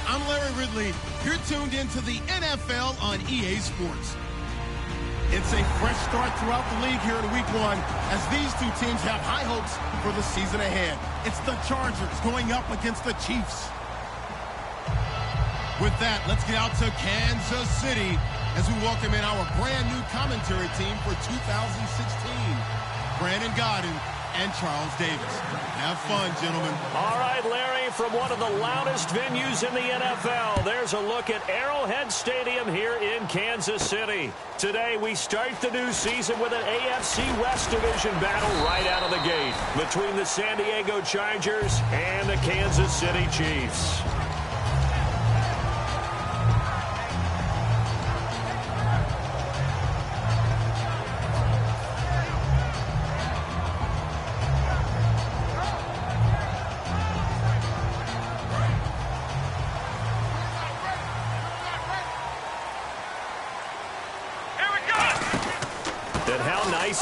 I'm Larry Ridley. You're tuned into the NFL on EA Sports. It's a fresh start throughout the league here in Week 1 as these two teams have high hopes for the season ahead. It's the Chargers going up against the Chiefs. With that, let's get out to Kansas City as we welcome in our brand new commentary team for 2016. Brandon Godden and Charles Davis. Have fun, gentlemen. All right, Larry, from one of the loudest venues in the NFL, there's a look at Arrowhead Stadium here in Kansas City. Today, we start the new season with an AFC West Division battle right out of the gate between the San Diego Chargers and the Kansas City Chiefs.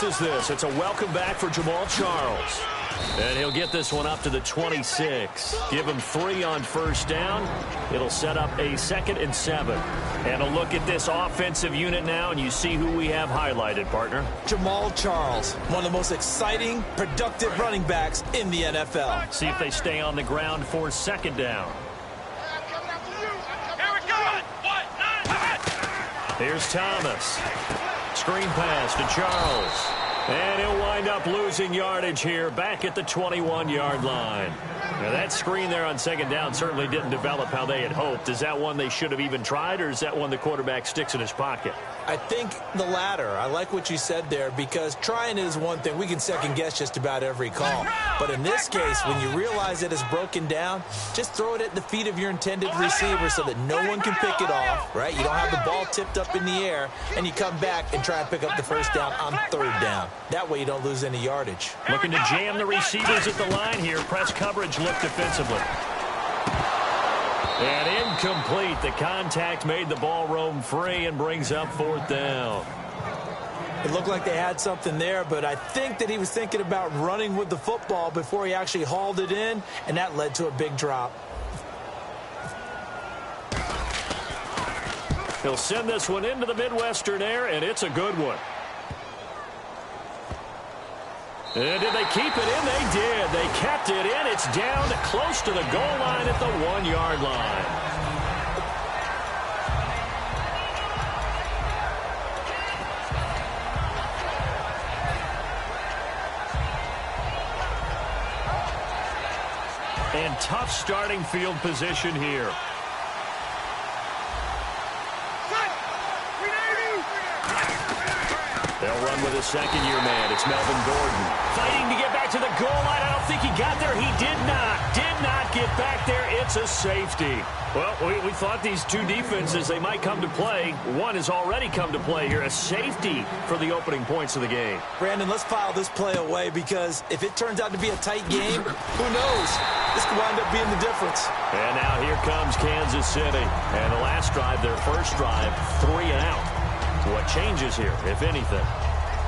Is this? It's a welcome back for Jamal Charles. And he'll get this one up to the 26. Give him 3 on first down. It'll set up a 2nd and 7. And a look at this offensive unit now, and you see who we have highlighted, partner. Jamal Charles, one of the most exciting, productive running backs in the NFL. See if they stay on the ground for 2nd down. Here's Thomas. Screen pass to Charles. And he'll wind up losing yardage here back at the 21-yard line. Now, that screen there on 2nd down certainly didn't develop how they had hoped. Is that one they should have even tried, or is that one the quarterback sticks in his pocket? I think the latter. I like what you said there, because trying is one thing. We can second-guess just about every call. But in this case, when you realize it is broken down, just throw it at the feet of your intended receiver so that no one can pick it off, right? You don't have the ball tipped up in the air, and you come back and try and pick up the first down on 3rd down. That way you don't lose any yardage. Looking to jam the receivers at the line here. Press coverage look defensively. And incomplete. The contact made the ball roam free and brings up 4th down. It looked like they had something there, but I think that he was thinking about running with the football before he actually hauled it in, and that led to a big drop. He'll send this one into the Midwestern air, and it's a good one. And did they keep it in? They did. They kept it in. It's down close to the goal line at the 1-yard line. And tough starting field position here. They'll run with a 2nd-year man. It's Melvin Gordon. Fighting to get back to the goal line. I don't think he got there. He did not. Did not get back there. It's a safety. Well, we thought these two defenses, they might come to play. One has already come to play here. A safety for the opening points of the game. Brandon, let's file this play away, because if it turns out to be a tight game, who knows? This could wind up being the difference. And now here comes Kansas City. And the last drive, their first drive, 3 and out. What changes here, if anything?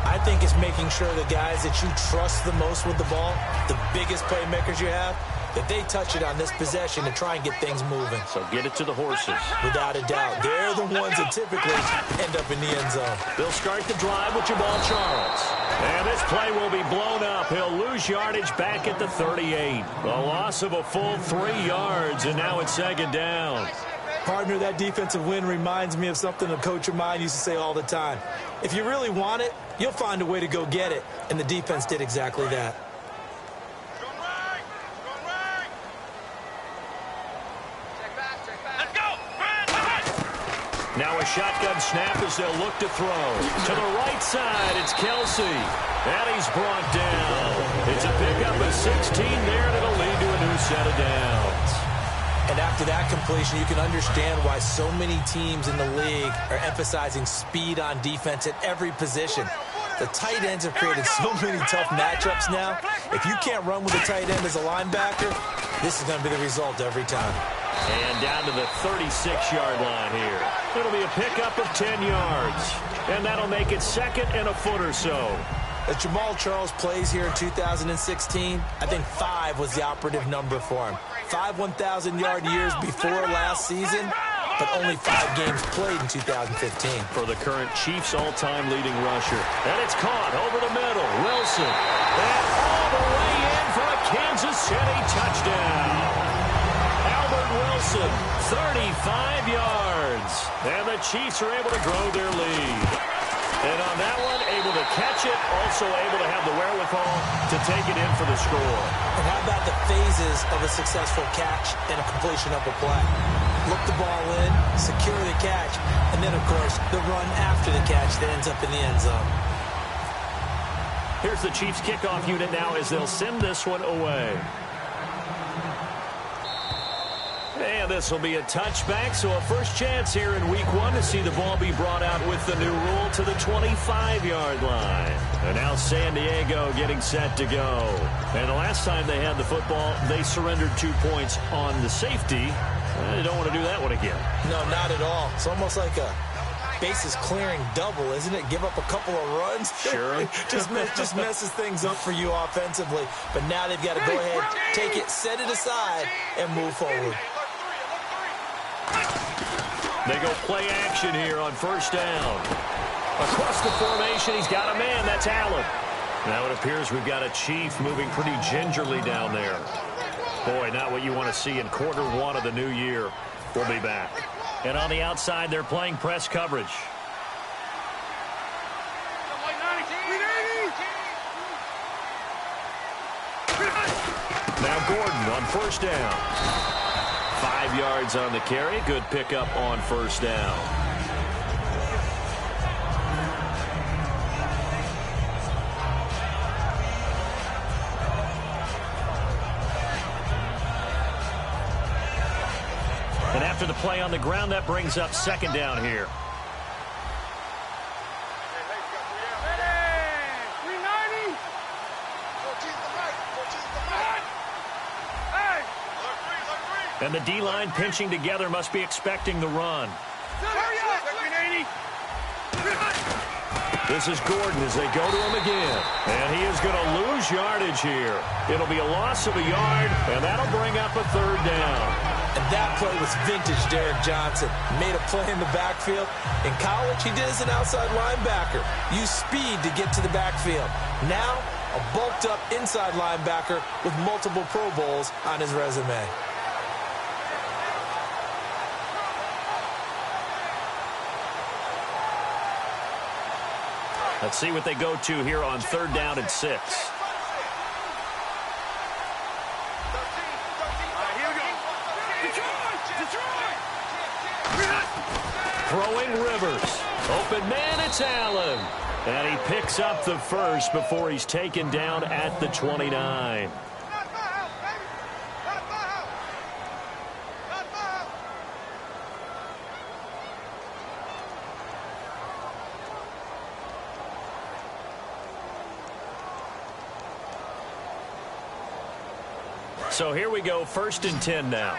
I think it's making sure the guys that you trust the most with the ball, the biggest playmakers you have, that they touch it on this possession to try and get things moving. So get it to the horses. Without a doubt. They're the ones that typically end up in the end zone. They'll start the drive with Jamal Charles. And this play will be blown up. He'll lose yardage back at the 38. A loss of a full 3 yards, and now it's 2nd down. Partner, that defensive win reminds me of something a coach of mine used to say all the time. If you really want it, you'll find a way to go get it. And the defense did exactly that. Now a shotgun snap as they'll look to throw. To the right side, it's Kelsey. And he's brought down. It's a pickup of 16 there, and it'll lead to a new set of downs. And after that completion, you can understand why so many teams in the league are emphasizing speed on defense at every position. The tight ends have created so many tough matchups now. If you can't run with a tight end as a linebacker, this is going to be the result every time. And down to the 36-yard line here. It'll be a pickup of 10 yards. And that'll make it second and a foot or so. As Jamal Charles plays here in 2016, I think 5 was the operative number for him. 5 1,000-yard years before last season, but only 5 games played in 2015. For the current Chiefs all-time leading rusher. And it's caught over the middle. Wilson. And all the way in for a Kansas City touchdown. Wilson, 35 yards. And the Chiefs are able to grow their lead. And on that one, able to catch it, also able to have the wherewithal to take it in for the score. And how about the phases of a successful catch and a completion of a play? Look the ball in, secure the catch, and then, of course, the run after the catch that ends up in the end zone. Here's the Chiefs kickoff unit now as they'll send this one away. And this will be a touchback, so a first chance here in week 1 to see the ball be brought out with the new rule to the 25-yard line. And now San Diego getting set to go. And the last time they had the football, they surrendered 2 points on the safety. They don't want to do that one again. No, not at all. It's almost like a bases clearing double, isn't it? Give up a couple of runs. Sure. just messes things up for you offensively. But now they've got to go ahead, take it, set it aside, and move forward. They go play action here on first down. Across the formation, he's got a man. That's Allen. Now it appears we've got a Chief moving pretty gingerly down there. Boy, not what you want to see in quarter 1 of the new year. We'll be back. And on the outside, they're playing press coverage. Now Gordon on first down. 5 yards on the carry. Good pickup on first down. And after the play on the ground, that brings up second down here. And the D-line pinching together must be expecting the run. This is Gordon as they go to him again. And he is going to lose yardage here. It'll be a loss of a yard, and that'll bring up a third down. And that play was vintage Derek Johnson. Made a play in the backfield. In college, he did as an outside linebacker. Used speed to get to the backfield. Now, a bulked-up inside linebacker with multiple Pro Bowls on his resume. Let's see what they go to here on third down and 6. Throwing Rivers. Open man, it's Allen. And he picks up the first before he's taken down at the 29. So here we go, 1st and 10 now.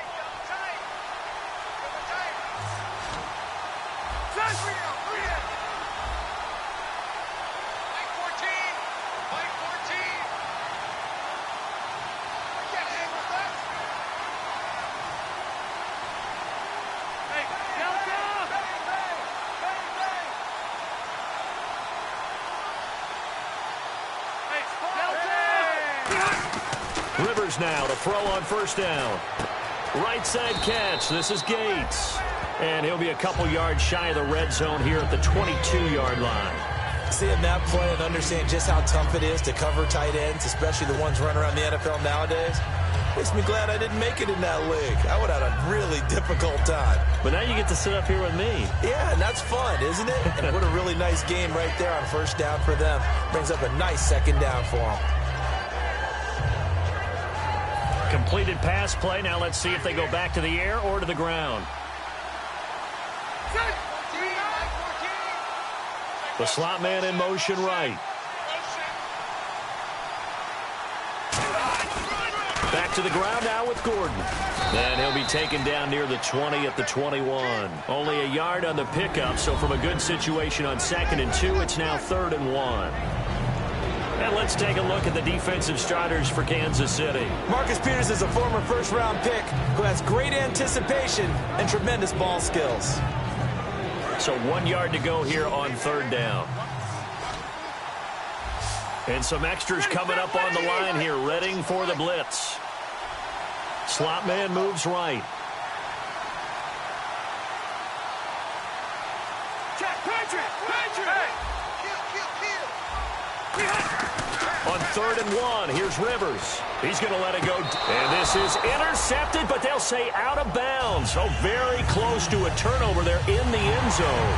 Rivers now to throw on first down. Right side catch. This is Gates. And he'll be a couple yards shy of the red zone here at the 22-yard line. Seeing that play and understand just how tough it is to cover tight ends, especially the ones running around the NFL nowadays, makes me glad I didn't make it in that league. I would have had a really difficult time. But now you get to sit up here with me. Yeah, and that's fun, isn't it? And what a really nice game right there on first down for them. Brings up a nice second down for them. Completed pass play. Now let's see if they go back to the air or to the ground. The slot man in motion right. Back to the ground now with Gordon. And he'll be taken down near the 20 at the 21. Only a yard on the pickup, so from a good situation on 2nd and 2, it's now 3rd and 1. And let's take a look at the defensive starters for Kansas City. Marcus Peters is a former first-round pick who has great anticipation and tremendous ball skills. So 1 yard to go here on 3rd down. And some extras coming up on the line here, readying for the blitz. Slot man moves right. On 3rd and 1, here's Rivers. He's going to let it go. And this is intercepted, but they'll say out of bounds. So very close to a turnover there in the end zone.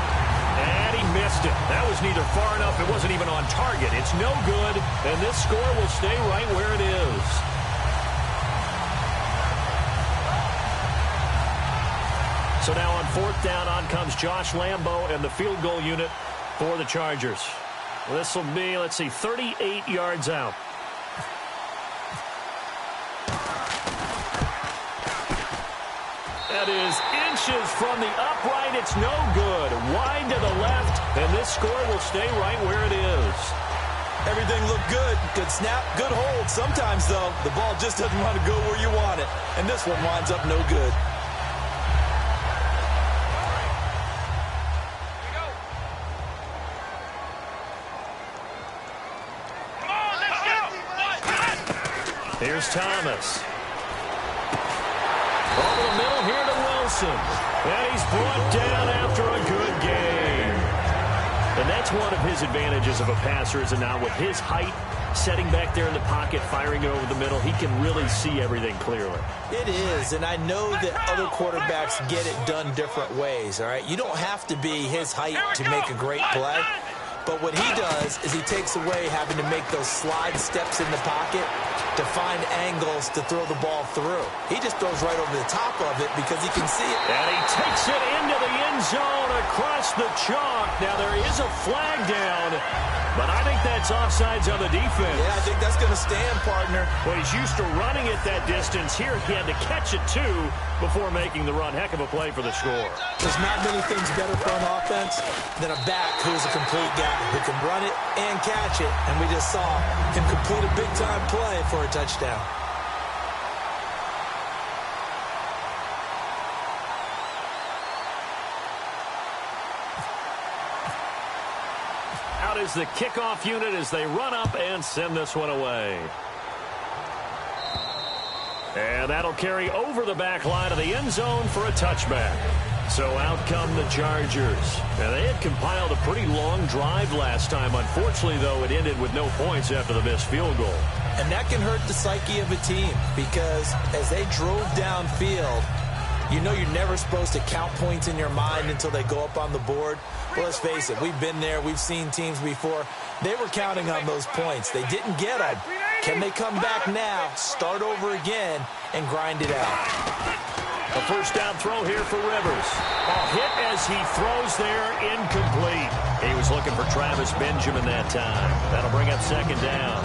And he missed it. That was neither far enough. It wasn't even on target. It's no good. And this score will stay right where it is. So now on 4th down, on comes Josh Lambo and the field goal unit for the Chargers. This will be, let's see, 38 yards out. That is inches from the upright. It's no good. Wide to the left, and this score will stay right where it is. Everything looked good. Good snap, good hold. Sometimes, though, the ball just doesn't want to go where you want it. And this one winds up no good. Here's Thomas. Over the middle here to Wilson. And he's brought down after a good game. And that's one of his advantages of a passer, is it not? With his height, setting back there in the pocket, firing over the middle, he can really see everything clearly. It is, and I know that other quarterbacks get it done different ways, all right? You don't have to be his height to make a great play. But what he does is he takes away having to make those slide steps in the pocket to find angles to throw the ball through. He just throws right over the top of it because he can see it. And he takes it into the end zone across the chalk. Now there is a flag down, but I think that's offsides on the defense. Yeah, I think that's going to stand, partner. Well, he's used to running it that distance. Here he had to catch it, too, before making the run. Heck of a play for the score. There's not many things better for an offense than a back who's a complete guy who can run it and catch it. And we just saw him complete a big-time play for a touchdown. Out is the kickoff unit as they run up and send this one away. And that'll carry over the back line of the end zone for a touchback. So out come the Chargers. And they had compiled a pretty long drive last time. Unfortunately, though, it ended with no points after the missed field goal. And that can hurt the psyche of a team because as they drove downfield, you know you're never supposed to count points in your mind until they go up on the board. Well, let's face it, we've been there. We've seen teams before. They were counting on those points. They didn't get them. Can they come back now, start over again, and grind it out? A first down throw here for Rivers. A hit as he throws there, incomplete. He was looking for Travis Benjamin that time. That'll bring up second down.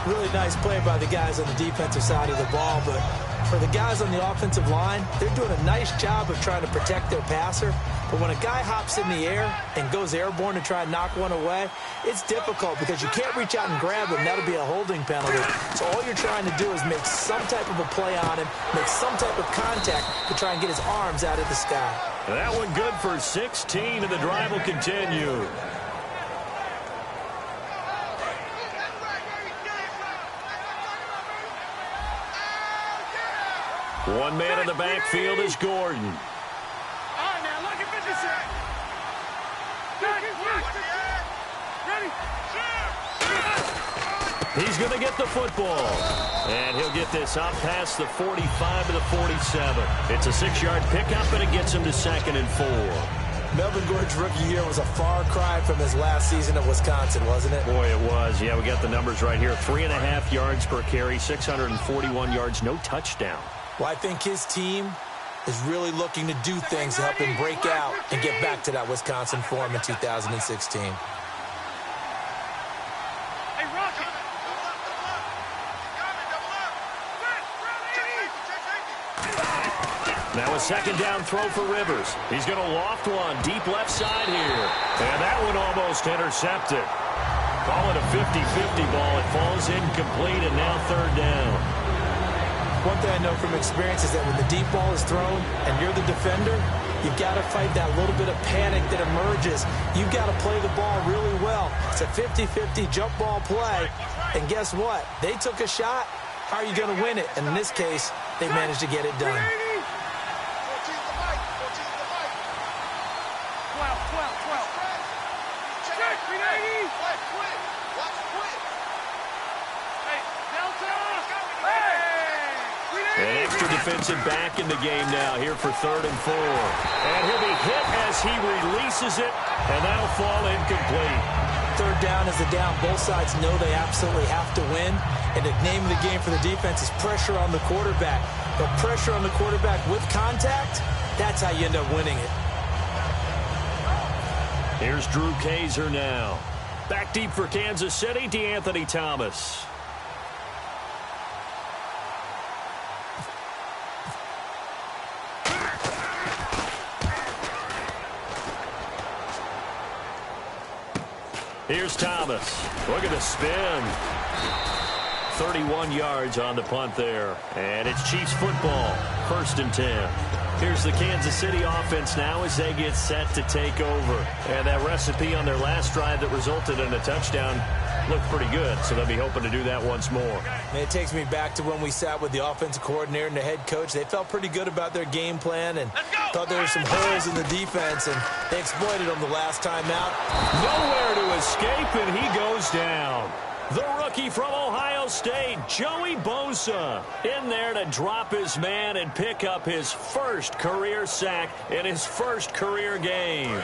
Really nice play by the guys on the defensive side of the ball, but for the guys on the offensive line, they're doing a nice job of trying to protect their passer. But when a guy hops in the air and goes airborne to try and knock one away, it's difficult because you can't reach out and grab him. That'll be a holding penalty. So all you're trying to do is make some type of a play on him, make some type of contact to try and get his arms out of the sky. That one good for 16, and the drive will continue. One man in the backfield is Gordon. He's going to get the football. And he'll get this out past the 45 to the 47. It's a 6-yard pickup, and it gets him to 2nd and 4. Melvin Gordon's rookie year was a far cry from his last season at Wisconsin, wasn't it? Boy, it was. Yeah, we got the numbers right here. 3.5 yards per carry, 641 yards, no touchdown. Well, I think his team is really looking to do things to help him break out and get back to that Wisconsin form in 2016. Now a 2nd down throw for Rivers. He's going to loft one deep left side here. And that one almost intercepted. Call it a 50-50 ball. It falls incomplete, and now 3rd down. One thing I know from experience is that when the deep ball is thrown and you're the defender, you've got to fight that little bit of panic that emerges. You've got to play the ball really well. It's a 50-50 jump ball play. And guess what? They took a shot. How are you going to win it? And in this case, they managed to get it done. An extra defensive back in the game now here for 3rd and 4. And he'll be hit as he releases it, and that'll fall incomplete. 3rd down is the down. Both sides know they absolutely have to win. And the name of the game for the defense is pressure on the quarterback. But pressure on the quarterback with contact, that's how you end up winning it. Here's Drew Kaiser now. Back deep for Kansas City, DeAnthony Thomas. Here's Thomas. Look at the spin. 31 yards on the punt there. And it's Chiefs football. 1st and 10. Here's the Kansas City offense now as they get set to take over. And that recipe on their last drive that resulted in a touchdown looked pretty good, so they'll be hoping to do that once more. And it takes me back to when we sat with the offensive coordinator and the head coach. They felt pretty good about their game plan and thought there were some holes in the defense, and they exploited them the last time out. Nowhere to escape, and he goes down. The rookie from Ohio State, Joey Bosa, in there to drop his man and pick up his first career sack in his first career game.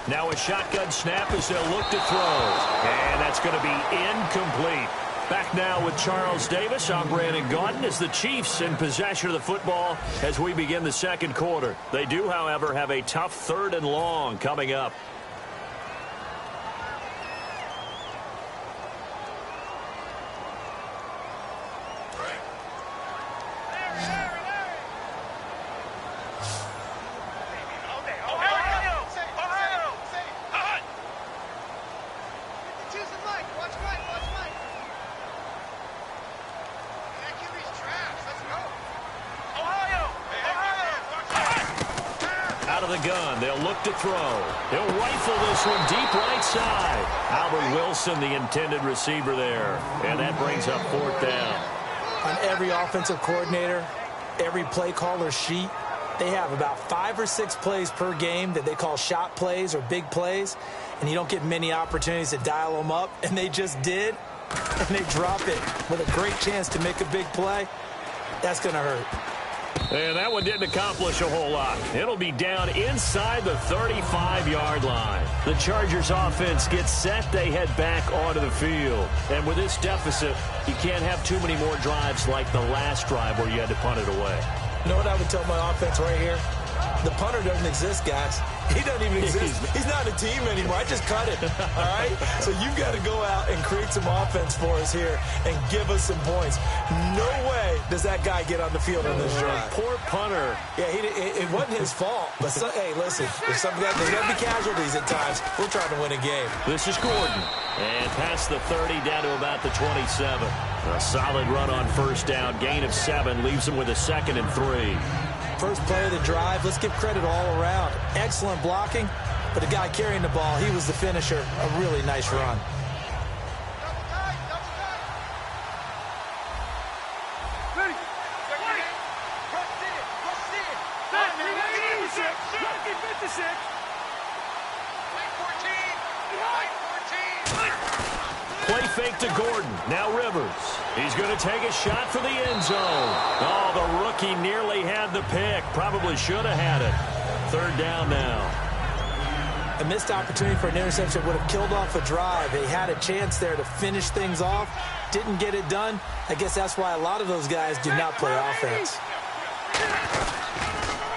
Now a shotgun snap as they'll look to throw. And that's going to be incomplete. Back now with Charles Davis. I'm Brandon Gaudin as the Chiefs in possession of the football as we begin the 2nd quarter. They do, however, have a tough 3rd and long coming up. Gun. They'll look to throw. He'll rifle this one deep right side. Albert Wilson, the intended receiver there. And that brings up 4th down. On every offensive coordinator, every play caller sheet, they have about 5 or 6 plays per game that they call shot plays or big plays. And you don't get many opportunities to dial them up. And they just did. And they drop it with a great chance to make a big play. That's going to hurt. And that one didn't accomplish a whole lot. It'll be down inside the 35-yard line. The Chargers offense gets set. They head back onto the field. And with this deficit, you can't have too many more drives like the last drive where you had to punt it away. You know what I would tell my offense right here? The punter doesn't exist, guys. He doesn't even exist. He's not a team anymore. I just cut it, all right? So you've got to go out and create some offense for us here and give us some points. No way does that guy get on the field on this drive. Poor punter. Yeah, it wasn't his fault. But, hey, listen, there's got to be casualties at times. We're trying to win a game. This is Gordon. And past the 30 down to about the 27. A solid run on 1st down. Gain of 7 leaves him with a 2nd and 3. First play of the drive, let's give credit all around. Excellent blocking, but the guy carrying the ball, he was the finisher. A really nice run. fake to Gordon. Now Rivers. He's going to take a shot for the end zone. Oh, the rookie nearly had the pick. Probably should have had it. Third down now. A missed opportunity for an interception would have killed off a drive. They had a chance there to finish things off. Didn't get it done. I guess that's why a lot of those guys do not play offense.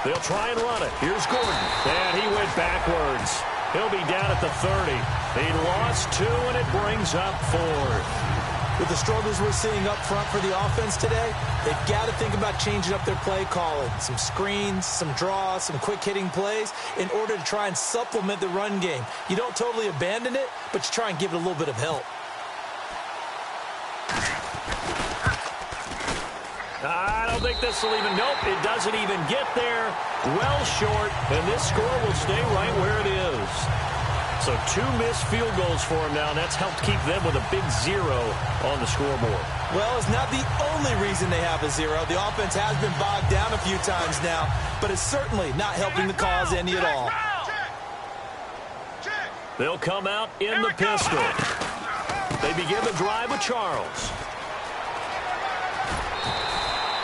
They'll try and run it. Here's Gordon. And he went backwards. He'll be down at the 30. He lost 2, and it brings up 4th. With the struggles we're seeing up front for the offense today, they've got to think about changing up their play calling. Some screens, some draws, some quick-hitting plays in order to try and supplement the run game. You don't totally abandon it, but you try and give it a little bit of help. I don't think this will even, nope, it doesn't even get there. Well short, and this score will stay right where it is. So 2 missed field goals for him now, and that's helped keep them with a big 0 on the scoreboard. Well, it's not the only reason they have a 0. The offense has been bogged down a few times now, but it's certainly not helping the cause any at all. They'll come out in the pistol. They begin the drive with Charles.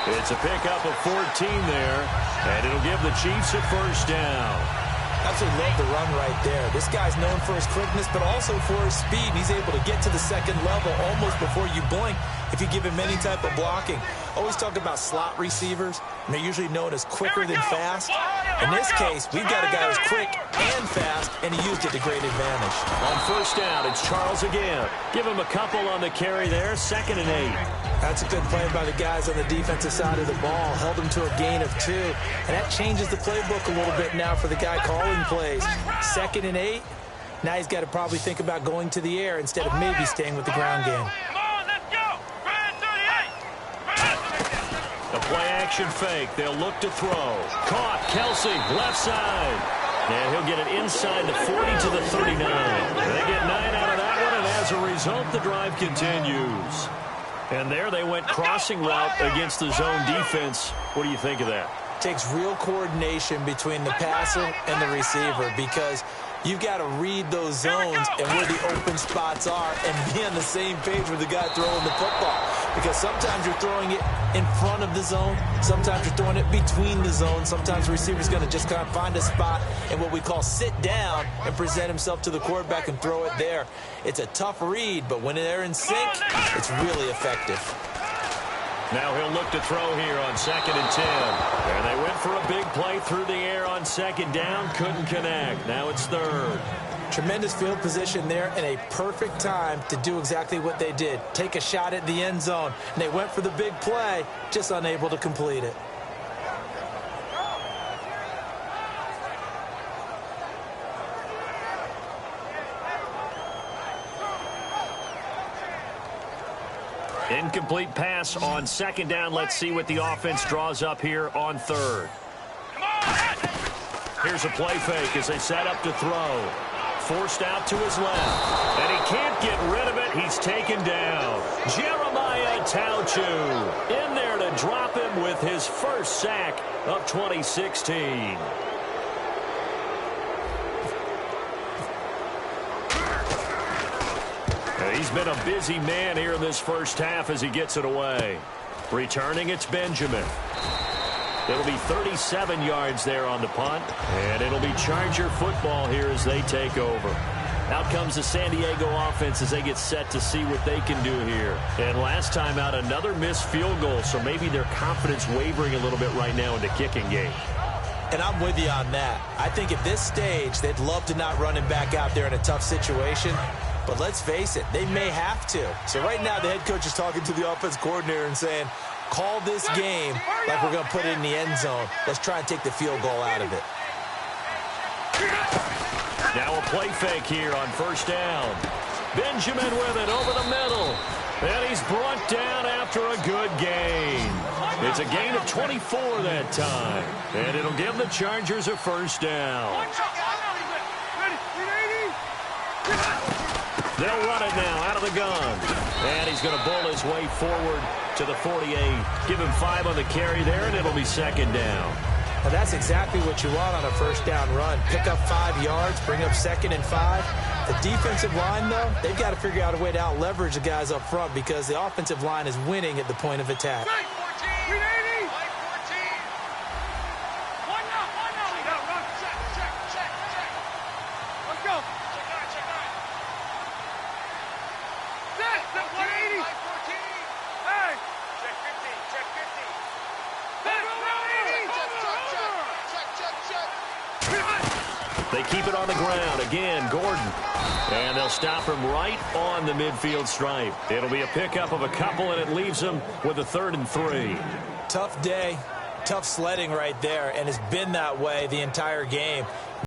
It's a pickup of 14 there, and it'll give the Chiefs a first down. Absolutely love the run right there. This guy's known for his quickness, but also for his speed. He's able to get to the second level almost before you blink if you give him any type of blocking. Always talk about slot receivers, and they're usually known as quicker than fast. In this case, we've got a guy who's quick and fast, and he used it to great advantage. On first down, it's Charles again. Give him a couple on the carry there, 2nd and 8. That's a good play by the guys on the defensive side of the ball. Held him to a gain of 2. And that changes the playbook a little bit now for the guy calling plays. 2nd and 8. Now he's got to probably think about going to the air instead of maybe staying with the ground game. The play-action fake. They'll look to throw. Caught. Kelsey, left side. And he'll get it inside the 40 to the 39. They get 9 out of that one, and as a result, the drive continues. And there they went crossing route against the zone defense. What do you think of that? Takes real coordination between the passer and the receiver because you've got to read those zones and where the open spots are and be on the same page with the guy throwing the football. Because sometimes you're throwing it in front of the zone. Sometimes you're throwing it between the zones. Sometimes the receiver's going to just kind of find a spot and what we call sit down and present himself to the quarterback and throw it there. It's a tough read, but when they're in sync, it's really effective. Now he'll look to throw here on 2nd and 10. And they went for a big play through the air on 2nd down. Couldn't connect. Now it's 3rd. Tremendous field position there and a perfect time to do exactly what they did. Take a shot at the end zone. And they went for the big play, just unable to complete it. Incomplete pass on 2nd down. Let's see what the offense draws up here on 3rd. Here's a play fake as they set up to throw. Forced out to his left. And he can't get rid of it. He's taken down. Jeremiah Tauchu in there to drop him with his first sack of 2016. He's been a busy man here in this first half as he gets it away. Returning, it's Benjamin. It'll be 37 yards there on the punt, and it'll be Charger football here as they take over. Out comes the San Diego offense as they get set to see what they can do here. And last time out, another missed field goal, so maybe their confidence wavering a little bit right now in the kicking game. And I'm with you on that. I think at this stage, they'd love to not run him back out there in a tough situation. But let's face it, they may have to. So right now, the head coach is talking to the offense coordinator and saying, call this game like we're going to put it in the end zone. Let's try and take the field goal out of it. Now a play fake here on first down. Benjamin with it over the middle. And he's brought down after a good gain. It's a gain of 24 that time. And it'll give the Chargers a first down. They'll run it now out of the gun. And he's going to bull his way forward to the 48. Give him 5 on the carry there, and it'll be 2nd down. Now, that's exactly what you want on a first down run. Pick up 5 yards, bring up 2nd and 5. The defensive line, though, they've got to figure out a way to out-leverage the guys up front because the offensive line is winning at the point of attack. They keep it on the ground. Again, Gordon. And they'll stop him right on the midfield stripe. It'll be a pickup of a couple, and it leaves them with a 3rd and 3. Tough day. Tough sledding right there, and it's been that way the entire game.